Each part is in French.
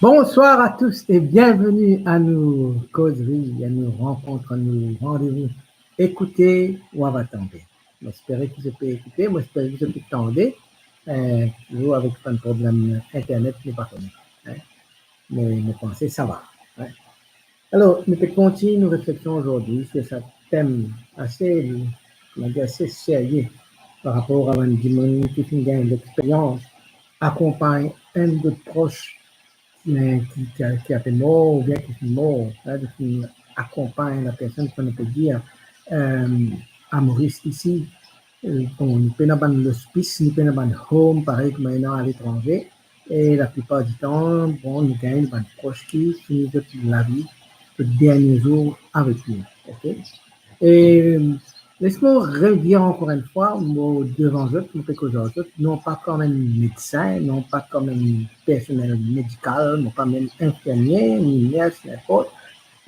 Bonsoir à tous et bienvenue à nos causeries, à nos rencontres, à nos rendez-vous. Écoutez ou on va tomber. J'espère que vous pouvez écouter, moi j'espère que vous pouvez tomber. Vous avec un problème internet, n'est pas connu. Hein. Mais pensez, ça va. Hein. Alors, nous continuons nos réflexions aujourd'hui sur ce thème assez, comment dire, assez sérieux par rapport à un dimanche qui gagne l'expérience, accompagne un de proches qui a fait mort ou bien qui est mort, hein, qui accompagne la personne qu'on peut dire à Maurice ici. Bon, nous prenons dans l'hospice, nous prenons dans le home, pareil comme maintenant à l'étranger. Et la plupart du temps, bon, nous gagnons des proches qui finissent la vie, le dernier jour avec nous. Okay? Et laisse-moi redire encore une fois, moi, devant eux, non pas comme un médecin, non pas comme un personnel médical, non pas même infirmier, ni nurse, n'importe,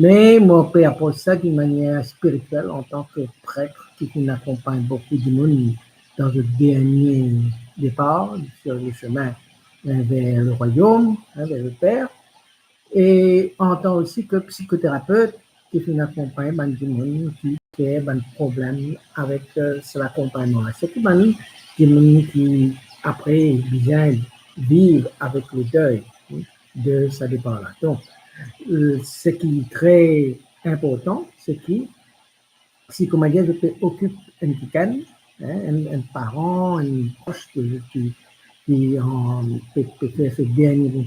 mais moi, je apporte ça d'une manière spirituelle en tant que prêtre qui accompagne beaucoup de monde dans le dernier départ sur le chemin vers le royaume, hein, vers le Père. Et en tant aussi que psychothérapeute qui fait accompagner du monde qui a un problème avec cet accompagnement. C'est que des gens qui, après, bien vivre avec le deuil de sa départ là. Donc, ce qui est très important, c'est que si, comment dire, je peux occuper un week-end, hein, un parent, un proche qui peut faire ce dernier,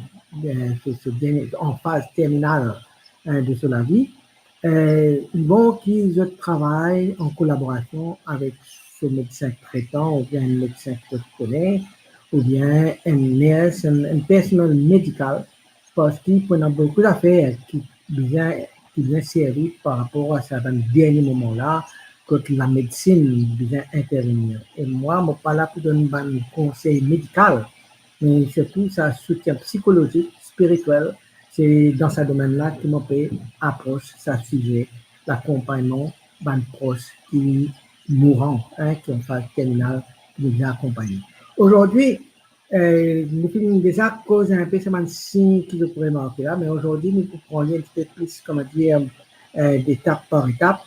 en phase terminale de sa vie, bon, qu'ils travaillent en collaboration avec ce médecin traitant ou bien un médecin que je connais, ou bien un nurse, un personnel médical, parce qu'il y a beaucoup d'affaires qui vient servir par rapport à ce dernier moment-là, quand la médecine vient intervenir. Et moi, je ne suis pas là pour donner un conseil médical, mais surtout ça soutien psychologique, spirituel. C'est dans ce domaine-là que mon père approche ce sujet, l'accompagnement d'un proche qui mourant, hein, qui est en phase terminale, qui est accompagné. Aujourd'hui, nous avons déjà causé un peu ce signe qui pourrait marquer là, mais aujourd'hui, nous pouvons prendre un petit peu plus, comment dire, d'étape par étape,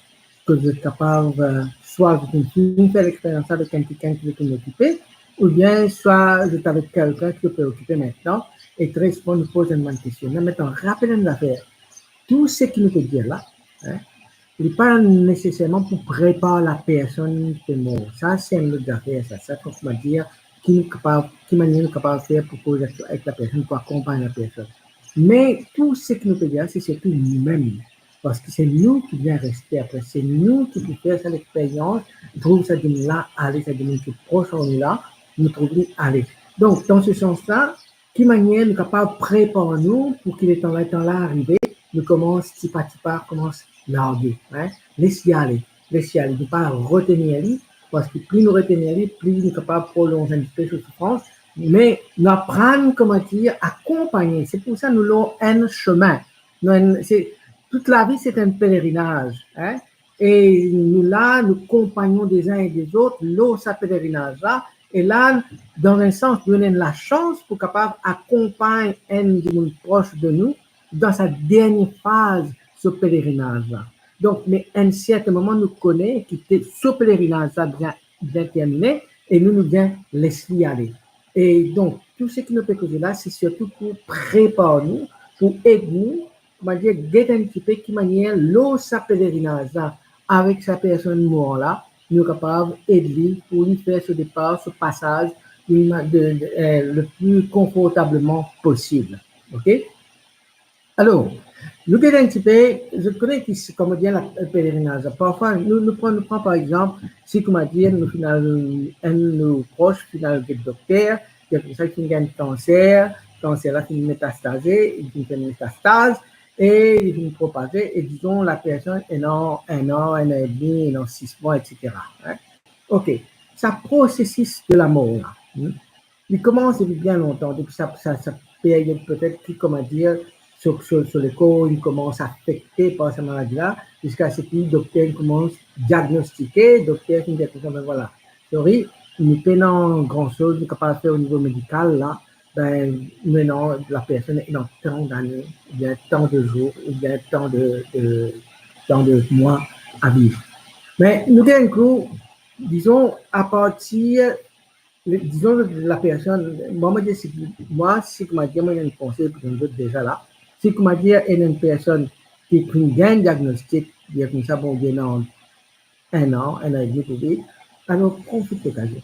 que vous êtes capable, soit vous continuez faire l'expérience avec quelqu'un qui veut occuper, ou bien soit vous êtes avec quelqu'un qui peut occuper maintenant, et très souvent nous pose une question. Mais maintenant, rappelez-nous l'affaire. Tout ce qu'il nous peut dire là, hein, il n'est pas nécessairement pour préparer la personne qui est morte. Ça, c'est une autre affaire, ça, qu'on va dire, qui manière nous capable de faire pour causer avec la personne, pour accompagner la personne. Mais tout ce qu'il nous peut dire, c'est surtout nous-mêmes. Parce que c'est nous qui devons rester après, c'est nous qui pouvons faire cette expérience, trouver ça de là, aller, ça de nous qui proche en nous là, nous trouver aller. Donc, dans ce sens-là, qui manière nous capable de préparer nous pour qu'il est en temps-là arrivé, nous commence, petit pas, commence larguer, hein? Laissez-y aller, ne pas retenir lui, parce que plus nous retenir lui, plus nous sommes capables de prolonger un petit peu de souffrance, mais nous apprendre, comment dire, accompagner. C'est pour ça que nous avons un chemin. Toute la vie, c'est un pèlerinage, hein? Et nous là, nous compagnons des uns et des autres, l'eau, ce pèlerinage-là, et là, dans un sens, nous avons la chance pour capable accompagner un de nos proches de nous dans sa dernière phase, ce pèlerinage-là. Donc, mais à un certain moment, nous connaissons que ce pèlerinage-là bien terminé et nous bien laisser aller. Et donc, tout ce qui nous peut causer là, c'est surtout pour préparer nous, pour aider nous, comment dire, d'être un petit peu qui manière l'eau, sa pèlerinage-là, avec sa personne morte-là, nous sommes capables d'aider pour lui faire ce départ, ce passage le plus confortablement possible. OK? Alors, nous regardons un petit peu, je connais comment dire le pèlerinage. Parfois, nous prenons par exemple, si comment dire, nous finissons un de nos proches, finalement, le docteur, il y a quelqu'un qui a un cancer là qui est métastasé, il fait une métastase, et il finit propagé, et disons, la personne est dans un an et demi, dans 6 mois, etc. Hein? OK. Ça processus de la mort, là, il commence depuis bien longtemps, depuis sa période peut-être qui, comment dire, sur le corps, il commence à affecter par cette maladie-là, jusqu'à ce que le docteur commence à diagnostiquer, le docteur qui dit, voilà, sorry, nous prenons grand-chose, nous sommes capables de faire au niveau médical, là, ben, maintenant, la personne est dans tant d'années, il y a tant de jours, il y a tant de mois à vivre. Mais nous, d'un coup, disons, à partir, disons, de la personne, moi, si comment dire, moi, il y a un conseil pour nous autres déjà là, si comment dire, il y a une personne qui a un diagnostic, il y a comme ça, bon, il y a un an et demi pour vivre, alors profite de l'occasion.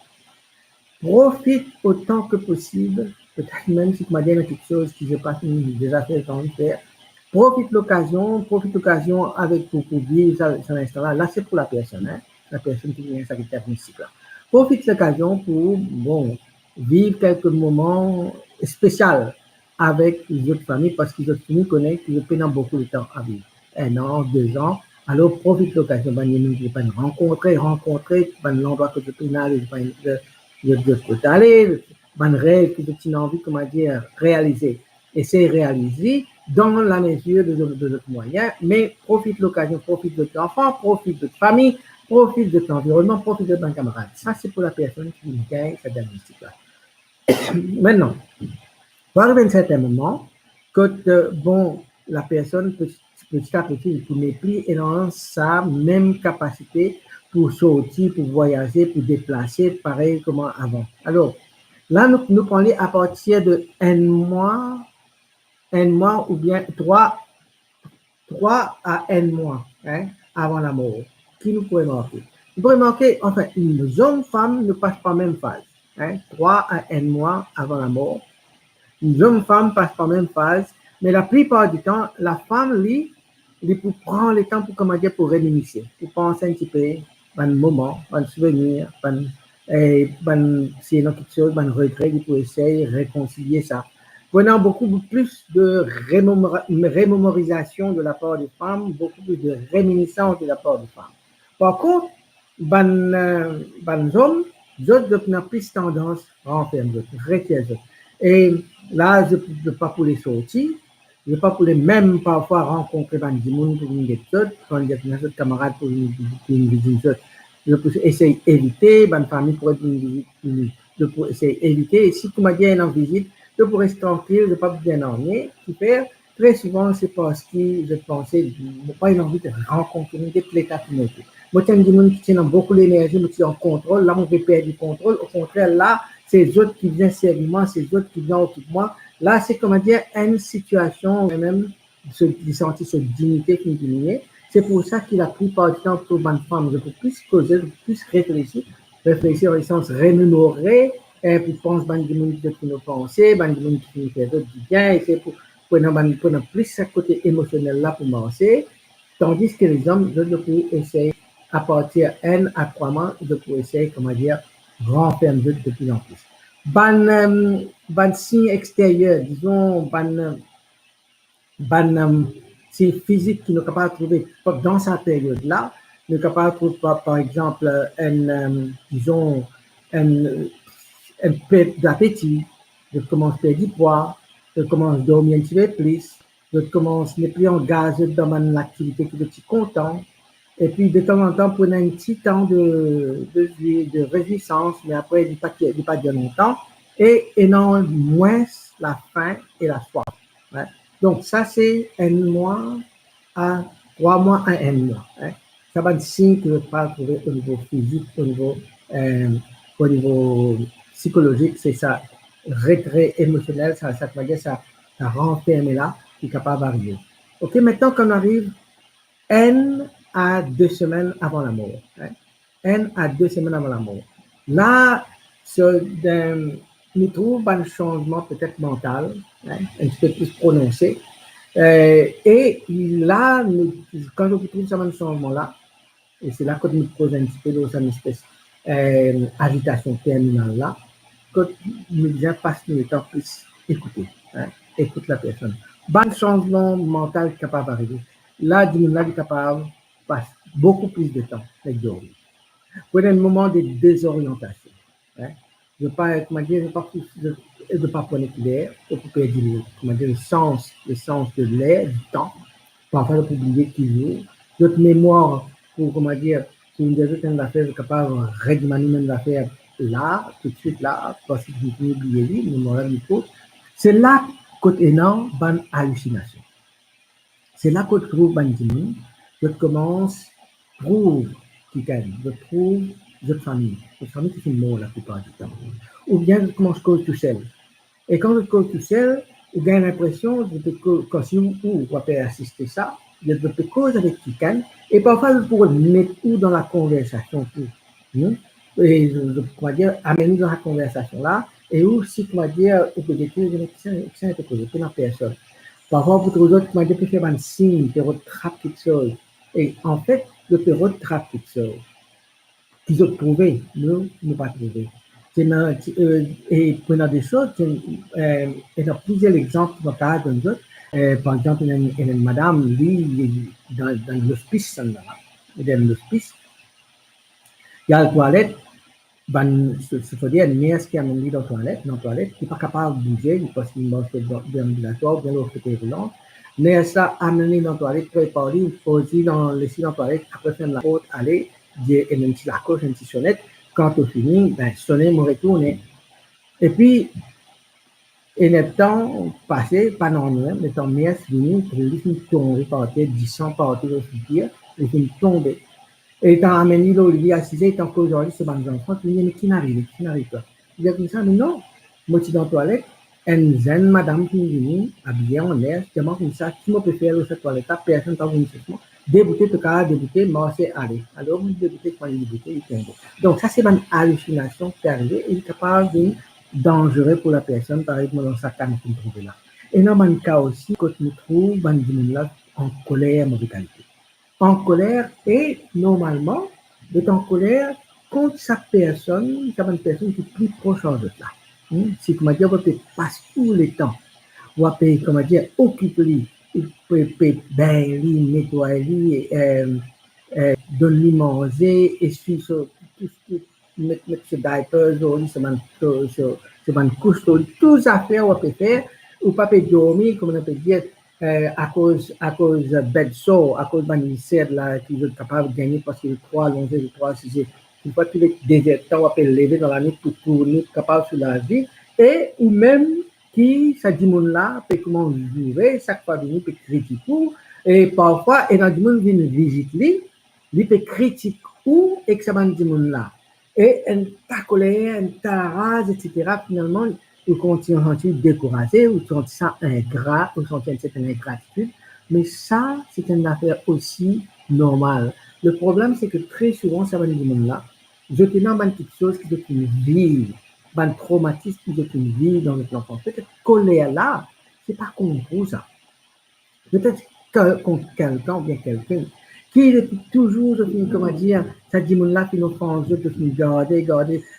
Profite autant que possible, peut-être même si tu m'as dit quelque chose qui je pas déjà fait le faire. Profite l'occasion avec pour vivre cet instant-là. Là, c'est pour la personne, hein, la personne qui vient sa diagnostic là. Profite l'occasion pour, bon, vivre quelques moments spéciaux avec les autres familles parce que les autres familles connaissent qu'ils prennent beaucoup de temps à vivre. Un an, 2 ans. Alors, profite l'occasion, ben, rencontrer, ben, l'endroit que tu peux aller, de aller, ben, rêve que tu as envie, comment dire, réaliser. Et c'est réalisé dans la mesure de notre moyen, mais profite de l'occasion, profite de ton enfant, profite de ta famille, profite de ton environnement, profite de ton camarade. Ça, c'est pour la personne qui gagne sa diagnostic-là. Maintenant, va arriver un certain moment que, bon, la personne, petit à petit, pour n'est plus dans sa même capacité pour sortir, pour voyager, pour déplacer, pareil comme avant. Alors, là, nous prenons à partir de un mois ou bien 3 à un mois, hein, avant la mort, qui nous pourrait marquer. Vous pourrez marquer, enfin, une jeune femme ne passe pas la même phase, hein, 3 à un mois avant la mort. Une jeune femme passe par la même phase, mais la plupart du temps, la femme, lui, pour prendre le temps pour, comment dire, pour réminiscer, pour penser un petit peu, un moment, un souvenir, s'il y a quelque chose, un regret, pour essayer de réconcilier ça. Prenant beaucoup plus de rémémorisation de la part des femmes, beaucoup plus de réminiscence de la part des femmes. Par contre, les hommes, d'autres n'ont plus tendance à renfermer, retirer. Et là, je ne peux pas pour les sortir, je ne peux pas pour les même parfois rencontrer des gens pour une étude, quand il y a des camarades pour une visite. Je peux essayer d'éviter, une famille pour être une visite, je peux essayer d'éviter. Et si tu m'as dit une visite, je peux rester tranquille, je ne peux pas bien dormir. Super. Très souvent, c'est parce que je pensais, je n'ai pas envie de rencontrer les cas qui m'ont été. Moi, il y a des gens qui tiennent beaucoup d'énergie, mais qui ont contrôle. Là, on veut perdre du contrôle. Au contraire, là, c'est les autres qui viennent sérieusement, c'est les autres qui viennent autour de moi. Là, c'est, comment dire, une situation, même, de sentir cette dignité qui diminue. C'est pour ça que la plupart du temps, pour une femme, je peux plus causer, je peux plus réfléchir au sens remémorer, pour penser à des gens qui nous pensent, des gens qui nous font d'autres bien, et c'est pour plus ce côté émotionnel là pour penser. Tandis que les hommes, je peux essayer, à partir d'un à 3 mois, je peux essayer, comment dire, renfermer de plus en plus. Ban signe extérieur, disons, c'est physique qui n'est capable de trouver dans sa période-là, nous sommes capable de trouver, par exemple, disons, un peu d'appétit, de commencer à perdre du poids, de commencer à dormir un petit peu plus, de commencer à ne plus engager dans une activité qui est content, et puis de temps en temps, prendre un petit temps de résistance, mais après, il n'est pas bien longtemps, et non moins la faim et la soif. Hein. Donc, ça, c'est un mois à 3 mois à un mois. Hein. Ça va être signe que je ne peux pas trouver au niveau physique, au niveau psychologique, c'est ça, retrait émotionnel, ça veut dire ça renferme là, qui est capable d'arriver. OK, maintenant qu'on arrive, 1 à 2 semaines avant la mort. Hein. 1 à 2 semaines avant la mort. Là, nous trouvons un changement peut-être mental, hein, un petit peu plus prononcé. Et là, quand on trouve ce changement-là, et c'est là que nous pose un petit peu dans une espèce d'agitation terminale là, que nous disons passe le temps plus écouter, hein, écoute la personne. Bon changement mental capable d'arriver. Là, nous est capable de passer beaucoup plus de temps avec dormir. Pour un moment de désorientation. Hein. Je ne veux pas, comment dire, je ne pas prendre l'air, pour perdre comment dire, le sens de l'air, du temps, parfois pour oublier toujours. Notre mémoire, pour, comment dire, si une des autres affaires est capable de remanier l'affaire là, tout de suite là, parce que je peux oublier lui, le mémoire du coup, C'est là qu'on est dans une hallucination. C'est là qu'on trouve un dimanche, je commence, trouve qui gagne, je trouve votre famille. Votre famille, c'est une mot la plupart du temps. Ou bien je commence cause tout seul. Et quand je cause tout seul, vous avez l'impression de quand si vous pouvez assister ça, de cause avec quelqu'un, et parfois vous pourrez mettre où dans la conversation tout. Et je pourrais dire, amener dans la conversation là, et aussi, comment dire, vous pouvez dire, ça n'est pas la personne. Parfois, pour les autres, comment dire, peut faire un signe, peut retraper quelque chose. Et en fait, je peux retraper quelque chose qu'ils ont trouvé, nous, nous pas trouvé. Et prenant des choses, il y a plusieurs exemples dans le cadre de nous. Par exemple, il y a une madame, lui, dans l'hospice, dans l'hospice, il y a la toilette, c'est-à-dire une mère qui a mis dans la toilette, qui n'est pas capable de bouger, parce qu'il mange ambulatoire, bien l'autre côté roulant. Mais ça a amené dans la toilette, préparé, il faut aussi laisser dans la toilette, après faire la porte, aller, et même si la coche, une petite sonnette, quand on finit, ben, sonner, me retourner. Et puis, et le temps passé, pas normalement, le temps mère fini, il finit tomber par terre, 10 par terre, je veux dire, il finit tomber. Et quand amené là, il dit assisé, tant qu'aujourd'hui, c'est des enfants, il dit, mais qui n'arrive pas. Il dit comme ça, mais non, moi, je suis dans la toilette, une jeune madame qui est venue, habillée en l'air, justement comme ça, qui me peut faire dans cette toilette, personne n'a venu sur moi. Débouter, tout cas, débouter, moi, c'est aller. Alors, vous débouter, quand il débouter, il tombe. Donc, ça, c'est une hallucination qui est arrivée, il est capable de dangereux pour la personne, par exemple, dans sa canne qu'on trouve là. Et dans mon cas aussi, quand nous trouvons, ben, là, en colère, mauvaise qualité. En colère et normalement, d'être en colère contre sa personne, c'est une personne qui est plus proche de là. Si, comment dire, on peut passer tout le temps, on peut, comment dire, occuper, il peut baigner, nettoyer, donner manger, essuyer mettre ce diaper, c'est une couche, tout ça faire, on peut faire, ou pas peut dormir, comme on peut dire, à cause bed sore, à cause d'un ministère là, qui est capable de gagner parce que le 3, l'onzième, le 3, c'est une fois tous les désertants, on peut lever dans la nuit pour tourner, capable sur la vie, et ou même qui, ça dit monde là, peut comment jouer, chaque fois venir peut critiquer, et parfois, et dans le monde vient visiter, il peut critiquer ou, et que ça va dire monde là. Et un tas colère, un tas rage, etc. Finalement, ou continue à sentir découragé, ou sentir ingrat, ou sentir une certaine ingratitude. Mais ça, c'est une affaire aussi normale. Le problème, c'est que très souvent, ça va dire monde là, je te dans une petite chose qui est une vie, un traumatisme qui est une vie dans notre enfance. Peut-être colère là, c'est pas contre ça. Peut-être contre quelqu'un ou bien quelqu'un qui depuis toujours, comment dire, ça dit mon là, qui nous font, je garder,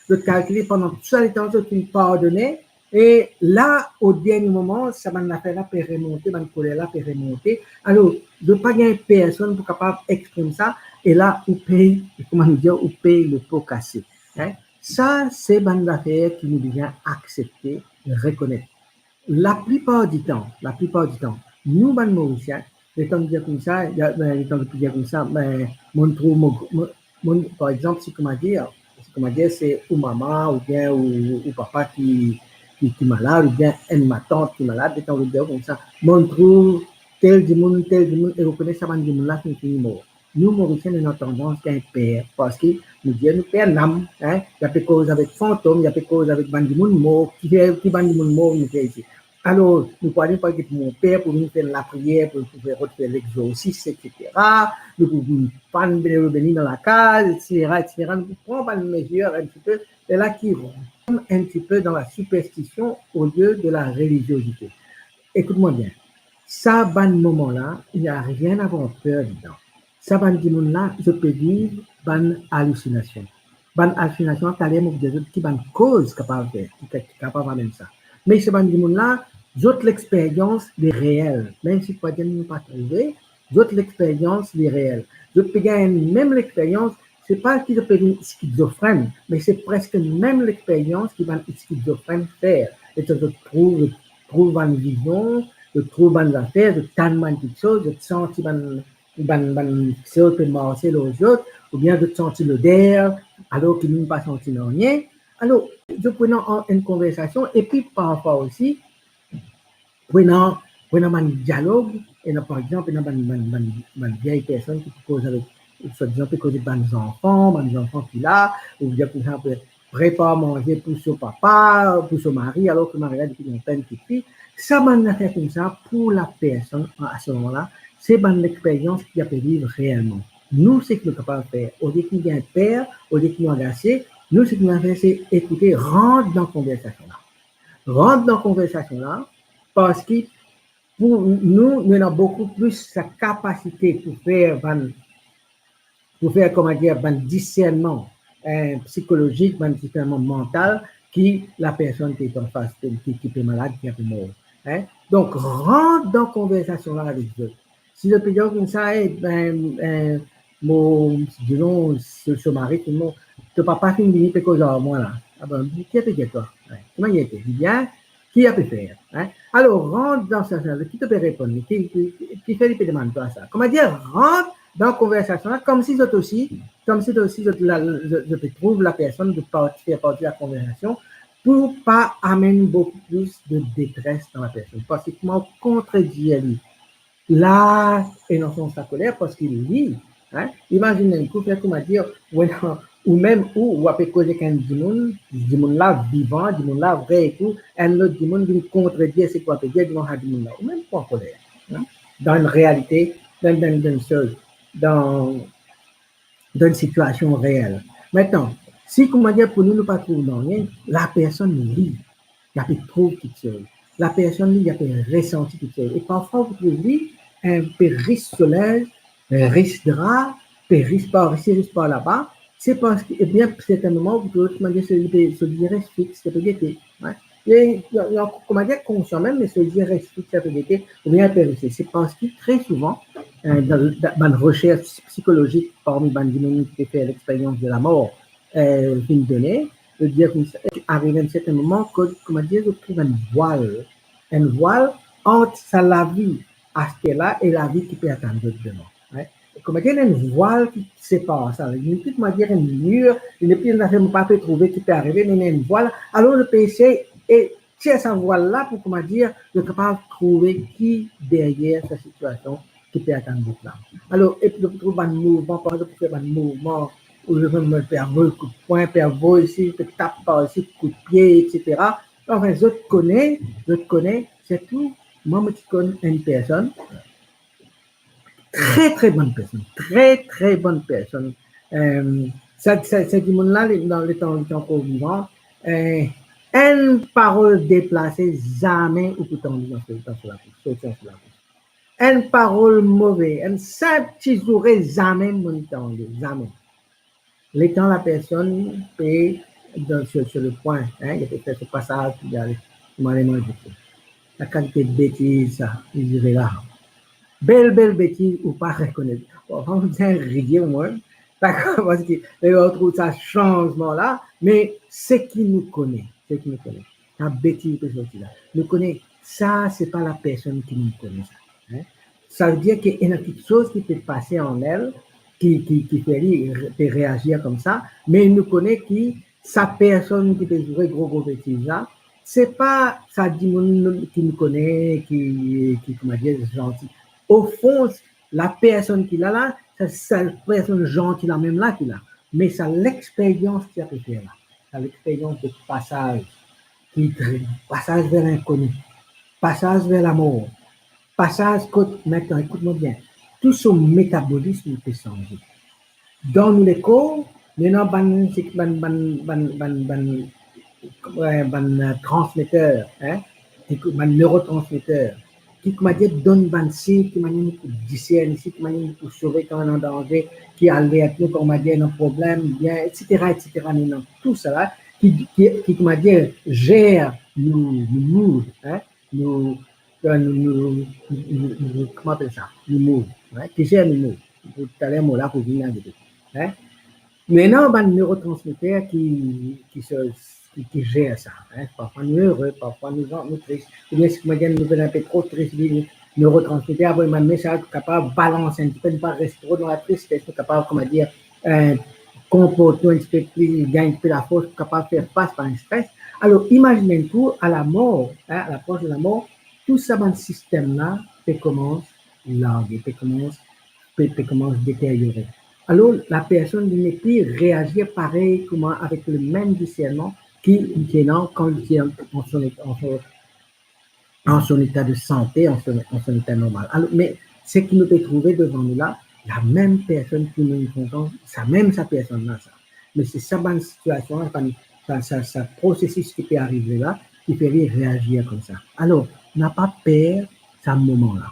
je calculer pendant tout ça, les temps, je pardonner. Et là, au dernier moment, ça m'a fait là, peut remonter, ma colère là, peut remonter. Alors, je ne veux pas gagner personne pour capable d'exprimer ça. Et là, on paye, comment dire, on paye le pot cassé. Hein? Ça, c'est une affaire qui nous devient accepter, reconnaître. La plupart du temps, nous, les Mauriciens, les temps de dire comme ça, les temps de dire comme ça, mais par exemple, c'est comment dire, c'est ou maman, ou bien, ou papa qui est malade, ou bien ma tante qui est malade, les temps de dire comme ça, mon trouve tel du monde, et vous connaissez ça, du monde là, qui est mort. Nous, Mauriciens, nous avons tendance à père, parce que nous disons, nous père l'âme, hein, il y a des causes avec fantôme, il y a des causes avec du monde mort, qui du monde mort, nous fait ici. Alors, nous parlons pas de mon père pour nous faire la prière, pour faire l'exorcisme, etc. Nous pouvons pas nous venir dans la case, etc. Nous prenons pas une mesure un petit peu, et là qui rentre un petit peu dans la superstition au lieu de la religiosité. Écoute-moi bien. Ça, ban moment-là, il n'y a rien à avoir peur dedans. Ça, ban moment-là, je peux vivre ban hallucination. Ban hallucination, t'as l'air qui ban cause capable de faire, qui est capable de faire ça. Mais ce ban moment-là, j'autre l'expérience des réels. Même si pas de nous pas trouvé, j'autre l'expérience des réels. Je peux gagner même l'expérience, c'est pas qui je peux dire schizophrène, mais c'est presque même l'expérience qui va être schizophrène faire. Et je trouve une vision, je trouve une affaire, je tellement quelque chose, je sens une chose peut marcher aux autres, ou bien je sens l'odeur, alors qu'ils n'ont pas senti rien. Alors, je prends une conversation, et puis parfois aussi, Prenant un dialogue, et par exemple, une vieille personne qui cause avec, soi-disant, peut causer avec des enfants qui là, ou bien, par exemple, prépare manger pour son papa, pour son mari, alors que le mari a depuis longtemps une petite fille. Ça, on a fait comme ça pour la personne à ce moment-là. C'est l'expérience qu'il a pu vivre réellement. Nous, ce que nous sommes capables de faire, au lieu qu'il y ait un père, au lieu qu'il y ait agacé, nous, ce que nous avons fait, c'est écouter, rentre dans la conversation là. Rentre dans la conversation là, parce que pour nous, nous avons beaucoup plus sa capacité pour faire comment dire, un discernement psychologique, un discernement mental, qui la personne qui est en face, qui est malade, qui est mort. Hein? Donc, rentre dans la conversation là avec eux. Si le pays comme ça, disons, ce mari, tout le monde, tu papa finit de causer à moi là. Ah ben, qui a fait toi? Comment il était? Bien, qui a pu faire? Hein? Alors, rentre dans ça, qui te peut répondre? Qui fait les demandes à ça? Comment dire, rentre dans la conversation, comme si je trouve la personne de faire partie de la conversation pour pas amener beaucoup plus de détresse dans la personne. Parce que comment contredire lui? Là, et non son sa colère parce qu'il lit. Hein? Imaginez un coup, comment dire, ou même où on peut causer qu'un dimon là vivant, dimon là vrai et tout, un autre dimon qui contredire c'est quoi peut dire, dimon là, ou même pas en colère. Hein? Dans une réalité, dans une chose, dans une situation réelle. Maintenant, si, comment dire, pour nous, nous pas trouver dans rien, la personne lit, il a trouve quelque chose. La personne lit, il a ressenti quelque chose. Et parfois, vous trouvez un périsse soleil, un risque drap, périsse par ici, risque par là-bas. C'est parce que, eh bien, c'est un moment où vous trouvez, comment dire, ce direct fixe, ça peut guetter. Hein? Il y a, comment dire, conscient même, mais ce direct fixe, ça peut guetter, ou bien périsser. C'est parce que très souvent, dans une recherche psychologique parmi les qui fait l'expérience de la mort une donnée, de dire qu'arrive à un certain moment que, comment dire, je trouve un voile entre la vie à ce là et la vie qui peut attendre demain. Hein? Comment dire, un voile qui sépare ça. Il peut dire un mur, il ne peut pas trouver qui peut arriver, mais il y a un voile. Alors le péché est tiens ce voile là pour, comment dire, de capable de trouver qui derrière cette situation qui peut attendre là. Alors, et puis, je trouve un mouvement, par exemple, faire un mouvement où je veux me faire un coup de poing, faire un ici, je tape par ici, coup de pied, etc. Enfin, je te connais, c'est tout. Moi, je connais une personne, très, très bonne personne, très, très bonne personne. Cette monde-là, dans le temps encore vivant, une parole déplacée, jamais ou pourtant dans la bouche. Une parole mauvaise, un simple petit sourire, jamais mon temps, jamais. L'étant la personne est sur le point, hein, il a fait ce passage, il a la quantité de bêtises, ça, il dirait là. Belle bêtise ou pas reconnaître. Bon, on vient rire, moi, d'accord, parce que on trouve ça changement là, mais c'est qui nous connaît, la bêtise que je là, nous connaît, ça, c'est pas la personne qui nous connaît ça. Hein? Ça veut dire qu'il y a quelque chose qui peut passer en elle, qui fait réagir comme ça, mais il nous connaît qui, sa personne qui peut jouer gros bêtises là, c'est pas ça dit qui nous connaît, qui comment dire, gentil. Au fond, la personne qu'il a là, c'est la personne gentille là même là qu'il a. Mais c'est l'expérience qu'il a fait là. C'est l'expérience de passage, passage vers l'inconnu, passage vers la mort, passage, maintenant, écoute-moi bien, tout son métabolisme peut changer. Dans les corps, maintenant, transmetteur, hein, neurotransmetteur, qui m'a dit donne ban signe, qui m'a dit discerne ici, qui m'a dit pour sauver quand on est en danger, qui alerte nous quand on m'a dit un problème, bien, etc. Tout ça là, qui m'a dit gère nous, hein, nous, comment on appelle ça, nous, hein, qui gère nous, tout à l'heure, moi là, pour venir en hein. Maintenant, il y a un neurotransmetteur qui gère ça. Hein. Parfois nous heureux, parfois nous tristes. Ou bien si vous avez une nouvelle un peu trop triste, le neurotransmetteur a un message capable de balancer un petit peu, ne pas rester trop dans la tristesse, capable, comment dire, comporter un petit peu plus, gagner un petit peu la force, capable de faire face par un stress. Alors, imaginez tout à la mort, hein, à l'approche de la mort, tout ça dans le système-là, peut commence larguer, peut commence détériorer. Alors, la personne ne peut plus réagir pareil comment avec le même discernement qui est là quand il est en son état de santé, en son état normal. Alors, mais ce qui nous peut trouver devant nous là, la même personne qui nous contente, c'est même sa personne-là, ça. Mais c'est ça, bonne situation, ça processus qui peut arriver là, qui fait réagir comme ça. Alors, n'a pas peur, ce moment-là.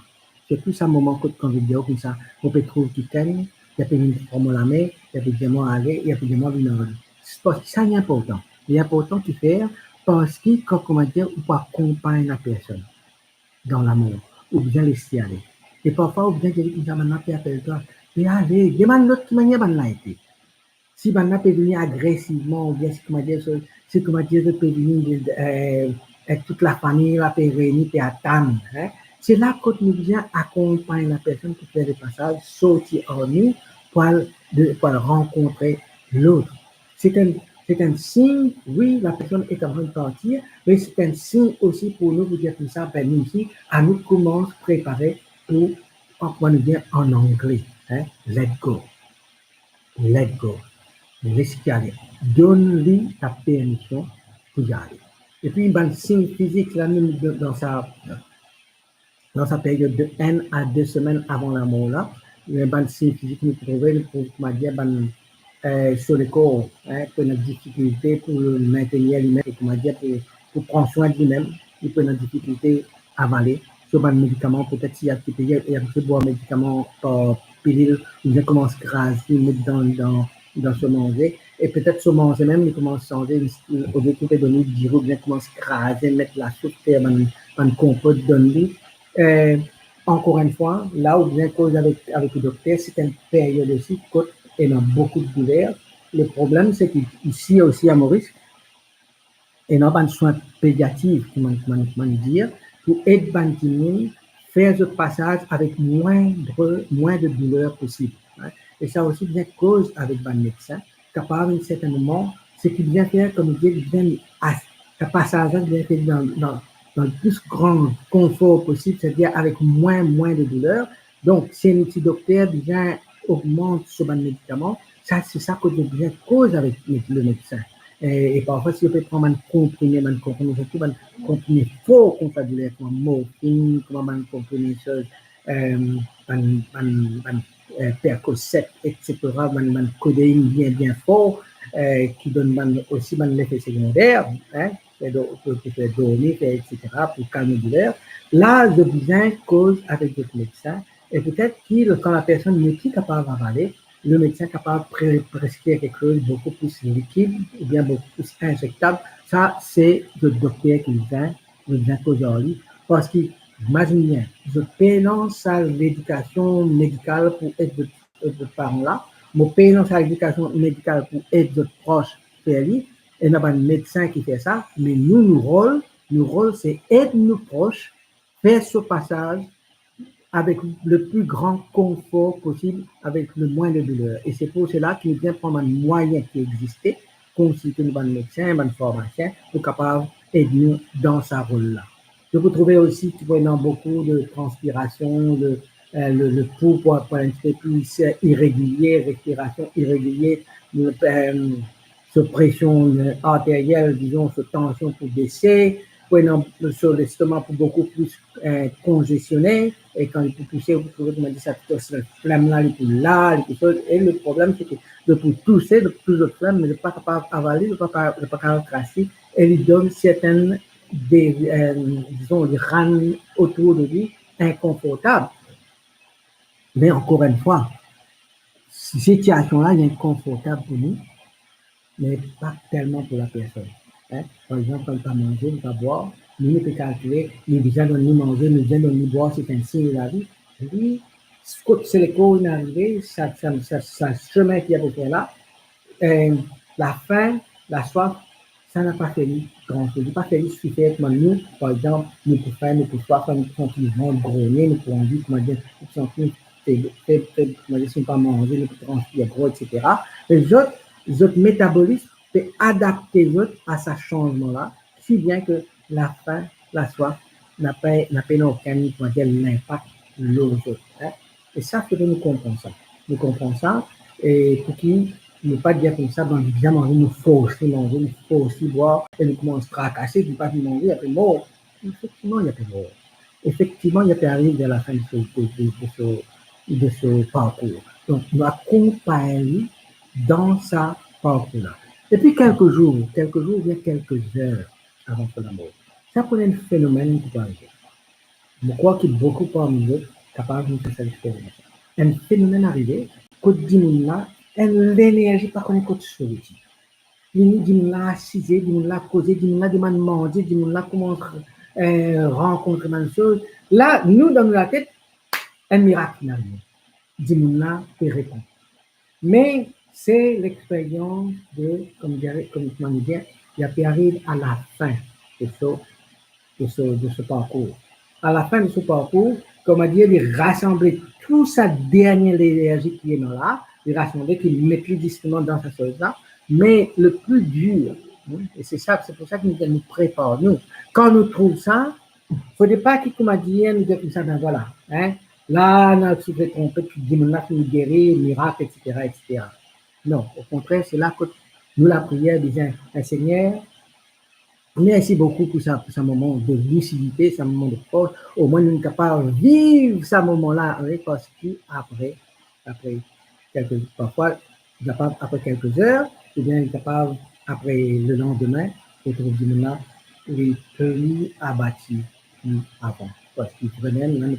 C'est plus un moment que quand vidéo comme ça, on peut trouver qui t'aime, il y a peut une prendre la main, il y a peut dire moi aller, il y a peut dire moi venir. Ça c'est important. Il est important de faire parce que, comment dire, on peut accompagner la personne dans l'amour, ou bien laisser aller. Et parfois, ou bien dire, maintenant, tu appelles toi, et allez, demande l'autre manière, ben là, été. Si ben là, peut venir agressivement, ou bien, si, comment dire, peut venir, toute la famille, la peut réunir, peut attendre, hein. C'est là que nous bien accompagner la personne pour faire le passage, sortir en nous, pour rencontrer l'autre. C'est un signe, oui, la personne est en train de partir, mais c'est un signe aussi pour nous, vous dire tout ça, ben nous ici, à nous commencer à préparer pour, on nous dire en anglais, hein, let go. Let go. Laisse y aller. Donne-lui ta permission pour y aller. Et puis, ben, le signe physique, là, même dans sa période de 1 à 2 semaines avant la mort, là, le ban signe physique nous trouver pour, comment dire, ban, sur le corps, hein, pour notre difficulté pour le maintenir lui-même, comment dire, pour prendre soin de lui-même, il peut notre difficulté à avaler. Sur un médicament, peut-être s'il y a un petit boire médicament par pilule, il commence à craser, mettre dans ce manger, et peut-être ce manger même, il commence à changer, au lieu de donner du giro, il commence à craser, mettre la soupe, faire un compote, donner. Encore une fois, là où bien cause avec le docteur, c'est une période aussi quand il y a beaucoup de douleurs. Le problème, c'est qu'ici aussi à Maurice, il n'y a pas de soins pédiatriques, comment dire, pour aider les faire ce passage avec moins de douleur possible. Hein. Et ça aussi bien cause avec le médecin, capable à un certain moment, ce qui vient faire, comme je dis, bien le passage vient faire dans le plus grand confort possible, c'est-à-dire avec moins de douleur. Donc, si un petit docteur vient augmente ce médicament, ça, c'est ça que devient cause avec le médecin. Et parfois, si on peut prendre un comprimé, surtout un comprimé fort confabulaire, comme morphine, comme un comprimé chose, Percocet, etc., un codéine bien fort, qui donne aussi l'effet secondaire, hein, pour faire dormir, etc., pour calmer la douleur. Là, je viens cause avec d'autres médecins, et peut-être que quand la personne n'est plus capable d'avaler, le médecin est capable de prescrire quelque chose de beaucoup plus liquide ou bien beaucoup plus injectable. Ça, c'est le docteur qui vient aujourd'hui. Parce que, imaginez bien, je paye sa l'éducation médicale pour aider votre parent-là, je paye sa l'éducation médicale pour aider votre proche faire lui, et il n'y a pas un médecin qui fait ça, mais nos rôle, c'est aider nos proches, faire ce passage avec le plus grand confort possible, avec le moins de douleur. Et c'est pour cela qu'il vient prendre un moyen qui existait, consulter un médecin, un pharmacien, pour capable d'aider nous dans sa rôle-là. Je vous trouvez aussi qu'il y a beaucoup de transpiration, le pouls pour un petit peu plus irrégulier, respiration irrégulière, pression artérielle, disons, tension pour baisser, sur l'estomac pour beaucoup plus congestionné, et quand il peut pousser, vous pouvez demander ça, cette flamme-là, il peut là, et le problème, c'est que de pour tousser, de plus de flamme, mais de ne pas capable d'avaler, de ne pas capable de cracher, et il donne certaines, disons, des rames autour de lui inconfortables. Mais encore une fois, cette situation-là est inconfortable pour nous, mais pas tellement pour la personne. Hein? Par exemple, quand on va manger, on va boire, nous peut calculer, nous déjà donner manger, nous déjà donner boire, c'est un signe de la vie. Oui, c'est le corps arrivé, ça chemin qu'il y a pour faire là, la faim, la soif, ça n'a pas fait grand-chose. Il n'a pas fait suffisamment nous, par exemple, nous pour faim, nous pour soif, nous pour continuer de grogner, nous pour envie, comment dire, nous pour sentir, comment dire, si on ne pas manger, nous pour transpirer gros, etc. Les autres métabolismes peuvent adapter à ce changement-là, si bien que la faim, la soif n'a pas aucun impact l'autre. Hein? Et ça, il faut que nous comprenions ça. Nous comprenons ça, et pour qui ne pas dire comme ça, ben, évidemment, nous forcer manger, nous forcer boire, et nous commençons à tracasser, puis pas nous manger, il y a plus mort. Effectivement, il y a plus mort. Effectivement, il y a plus arrivé vers la fin de ce parcours. Donc, nous accompagnons dans sa parcours-là. Et puis, quelques jours, bien quelques heures avant la mort. Ça pourrait être un phénomène qui peut arriver. Je crois qu'il y a beaucoup parmi nous capables de faire cette expérience. Un phénomène arrivé, quand dit là, l'énergie pas qu'on est côté solution. Il dit là assisé, dit là causé, dit là demande manger, dit là comment rencontrer une chose. Là, nous dans la tête, un miracle n'arrive. Dit là peut répondre. Mais c'est l'expérience de, comme on dit, il arrive à la fin de ce parcours. À la fin de ce parcours, comme on dit, il rassembler toute sa dernière énergie qui est là, il rassembler, qu'il maîtrise justement dans cette chose-là. Mais le plus dur, et c'est pour ça que nous préparons, nous. Quand nous trouvons ça, il ne faudrait pas qu'il, comme on dit, nous dire comme ça, ben voilà, hein, là, on a soufflé trompette, tu dis, là, tu nous guéris, miracle, etc., etc. Non, au contraire, c'est là que nous, la prière, disons, Seigneur, merci beaucoup pour ce moment de lucidité, ce moment de force. Au moins, nous sommes capables de vivre ce moment-là, parce qu'après, parfois, après quelques heures, ou bien capable, après le lendemain, de trouver là, les plus abattus avant. Parce qu'ils prenaient même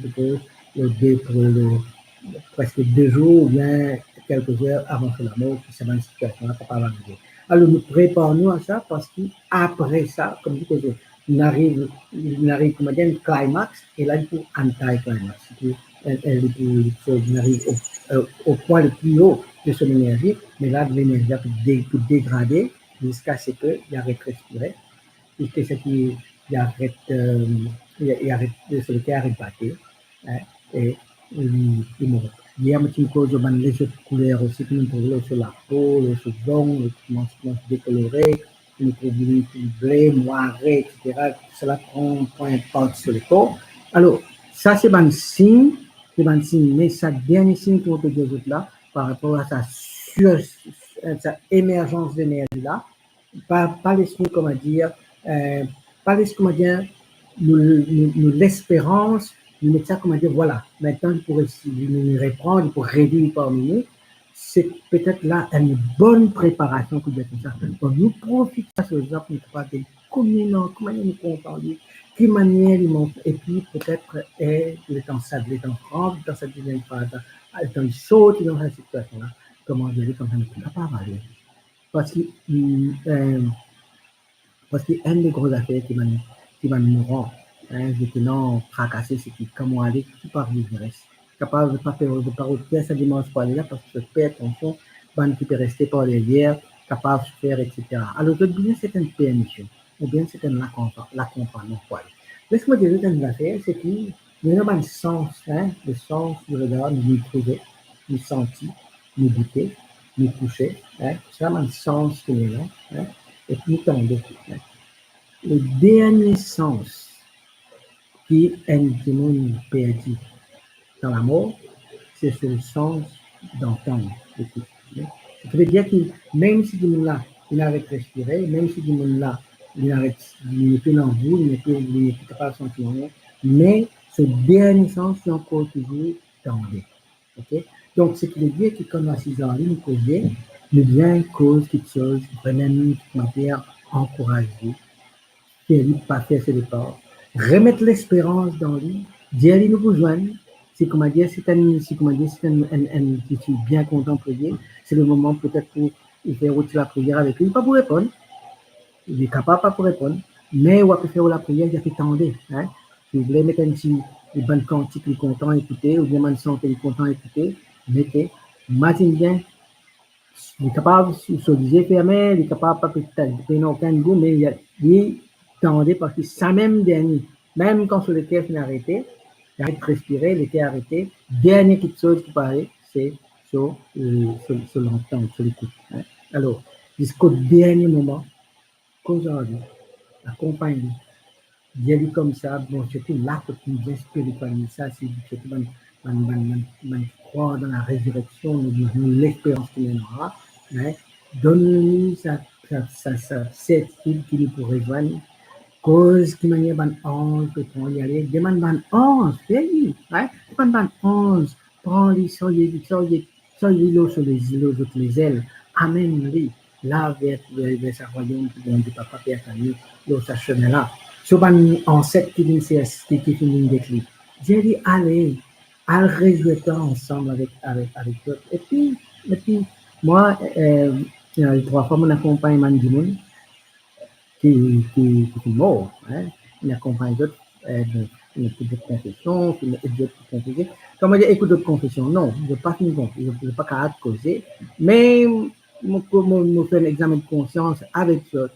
presque 2 jours ou bien quelques heures avant que la mort, qui une situation-là, pas arriver. Alors, nous préparons-nous à ça parce qu'après ça, comme je disais, il arrive, comment dire, un climax, et là, il faut anti-climax. Il arrive au point le plus haut de son énergie, mais là, l'énergie peut dégrader jusqu'à ce qu'il arrête de respirer, jusqu'à ce qu'il arrête, sur le cœur arrête de battre, hein, et il meurt. Il y a une cause de les autres couleurs aussi que nous trouvons sur la peau, sur le blanc, qui commence à décolorer, nous trouvons blé, moiré, etc. Cela prend un impact sur le corps. Alors, ça, c'est un signe, mais ça, dernier signe qu'on peut dire là, par rapport à sa émergence d'énergie-là, pas l'esprit, comment dire, pas l'esprit, comment dire, l'espérance, nous mettons ça, comment dire, voilà, maintenant, il pourrait nous répondre, pour réduire parmi nous, c'est peut-être là une bonne préparation que de ça. Donc, nous profitons de ce genre de travail, comment nous pouvons parler, quelle manière ils montent, et puis peut-être le temps sablé, le temps franc, dans cette deuxième phase, le temps chaud dans cette situation-là, comment dire, comme ça, nous ne pouvons pas parler. Parce qu'il y a une des grosses affaires qui va nous rendre, justement, fracassé, c'est comment aller, qui part du reste. Capable de ne pas faire sa dimanche pour aller là, parce que je perds attention, qui peut rester par derrière, capable de faire, etc. Alors, de bien, c'est une permission, ou bien c'est un accompagnement pour aller. Laisse-moi dire une affaire, c'est qu'il y a un sens, le sens du regard, nous trouver, nous sentir, nous goûter, nous toucher, c'est vraiment le sens que nous avons, et puis nous tendons. Le dernier sens qui est intimement perdu dans la mort, c'est le sens d'entendre. Ça veut dire que même si là, il arrête de respirer, même si là, il n'est plus dans vous, il n'est plus capable de sentir rien, mais ce dernier sens, c'est encore toujours tendé. Okay? Donc, ce qui veut dire que quand on a 6 ans, nous causons, nous vient cause quelque chose, vraiment, nous, encourager, qui pas faire ses départs, remettre l'espérance dans lui, dire lui nous rejoindre. C'est comment dire, c'est qui suis bien content de prier. C'est le moment peut-être pour faire aussi la prière avec lui. Pas pour répondre. Il est capable pas pour répondre. Mais on peut faire la prière, il a fait tendre. Hein? Si vous voulez mettre un petit bonne cantique, il est content d'écouter, ou bien man santé, il est content d'écouter, mettez. Imagine bien, il est capable, sur les yeux fermés, il est capable pas de aucun goût, mais il tendait parce que ça même dernier, même quand sur le cœur finit arrêté, il arrête de respirer, il était arrêté, dernière petite chose qui paraît, c'est sur l'entendre, sur l'écoute. Hein. Alors, jusqu'au dernier moment, qu'aujourd'hui, accompagne-nous, Bien vu comme ça, bon, surtout là, que tu bien spiritualiser ça, c'est surtout croire dans la résurrection, l'espérance qu'il y aura, hein. Donne-nous sa certitude qui nous pourrait joindre, cause qui manière ban ange que tu y aller, demande ban ange, fais-lui, hein, demande ban ange, prends-lui, soyez l'eau sur les îlots, sur les ailes, amène-lui, là, vers sa royaume, qui vient du papa, Père, famille, dans sa chemin-là. Souvent, ancêtre qui vient qui finit d'écrire. J'ai dit, allez, allez réjouir-toi ensemble avec d'autres. Et puis, moi, trois fois, mon accompagnement du monde, qui est mort, hein, il accompagne d'autres, une écoute de confession, une écoute de confession. Quand on dit écoute de confession, non, je ne veux pas finir, je ne veux pas caractère causer, mais je fais un examen de conscience avec ça,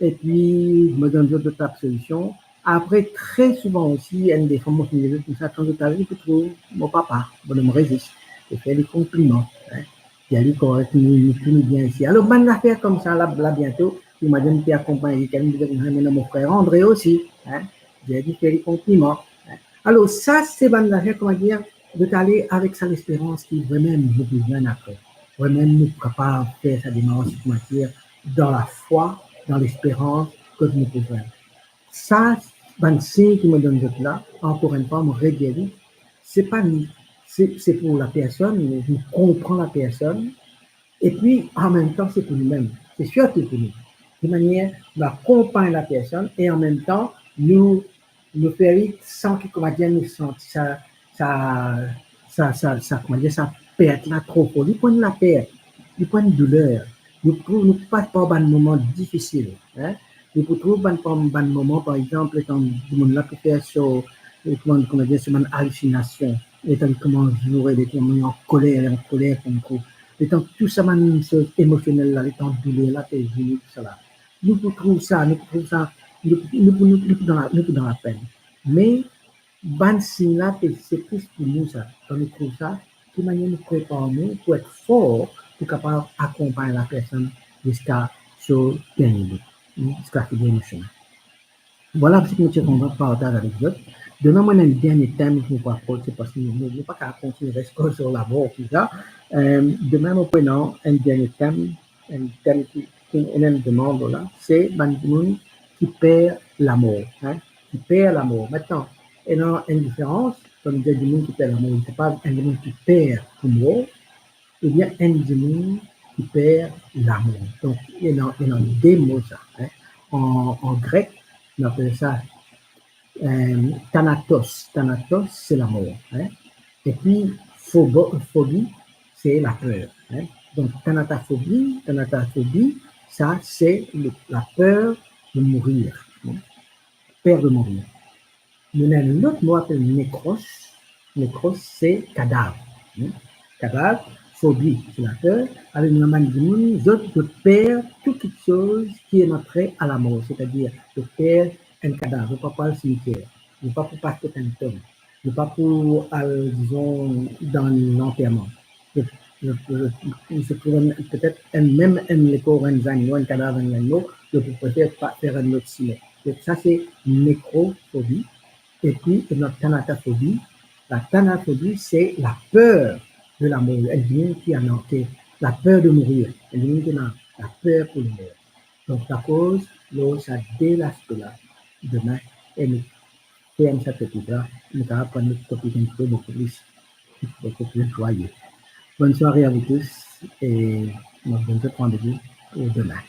et puis je me donne d'autres tables solutions. Après, très souvent aussi, il y a des fois, moi, je me dis, ça, quand je t'arrive, je trouve mon papa, je me résiste, je fais des compliments, hein. Il y a lui correct, nous bien ici. Alors, bonne affaire comme ça, là bientôt, imagine qui accompagne quelqu'un, mon frère André aussi, hein. J'ai dit faire des compliments, hein. Alors, ça, c'est bonne affaire, comment dire, de t'aller avec ça l'espérance qui vraiment nous besoin après. Vraiment nous capable de faire sa démarche matière dans la foi, dans l'espérance que nous pouvons. Ça, ben, signe qui me donne de là, encore une fois, me régulier, c'est pas nous, c'est pour la personne, je comprends la personne, et puis en même temps, c'est pour nous-mêmes. C'est surtout pour nous. De manière, on accompagne la personne et en même temps, nous faire sans que, comment dire, nous sentir comment dire, ça perte là trop fort. Il prend la perte, il prend une douleur. Nous passons par un moment difficile. Hein? Nous trouvons un moment, par exemple, quand le monde là peut faire sur, comment dire, sur une hallucination. Et tant comment jouer, des en colère, comme trouve. Et tant tout ça, une chose émotionnelle là, les temps de douleur là, c'est tout ça là. Nous trouvons ça, nous dans la peine. Mais, ban signe là, c'est plus pour nous ça. Quand nous trouvons ça, de manière nous préparer pour être fort, pour capable d'accompagner la personne jusqu'à ce dernier bout, jusqu'à ce dernier chemin. Voilà ce que nous avons partager avec vous. Demain, moi, un dernier thème que nous pourrons approcher parce que nous ne pouvons pas continuer à rester sur la voie, tout ça. Demain, nous prenons un dernier thème, un thème qui nous demande là, c'est le qui perd l'amour, hein, qui perd l'amour. Maintenant, il y a une différence, comme dire du monde qui perd l'amour, c'est pas un monde qui perd l'amour, il y a un monde qui perd l'amour. Donc, il y a deux mots, ça, hein. En grec, on appelle ça Thanatos. Thanatos, c'est l'amour, hein. Et puis, phobie, c'est la peur, hein. Donc, thanatophobie, ça, c'est la peur de mourir, hein. Peur de mourir. Il y a un autre mot appelé nécros. Nécros, c'est cadavre, hein. Cadavre, phobie, c'est la peur. Avec le man du monde, je perds toute chose qui est notre à la mort, c'est-à-dire je perds un cadavre, je ne peux pas le cimetière, je ne peux pas passer un tombe, je ne peux pas pour, disons, dans l'enterrement. Je pourrais peut-être même un corps, un agneau, un cadavre, un agneau, je préfère pas faire un autre cimetière. Donc ça, c'est nécrophobie. Et puis, notre thanatophobie. La thanatophobie, c'est la peur de la mort. Elle vient qui a noté la peur de mourir. Elle vient qui a la peur pour le mort. Donc, la cause, là, ça dès l'aspect-là. Demain, et nous faisons cette étude-là, nous allons prendre notre topic un peu beaucoup plus joyeux. Bonne soirée à vous tous et on se donne rendez-vous demain.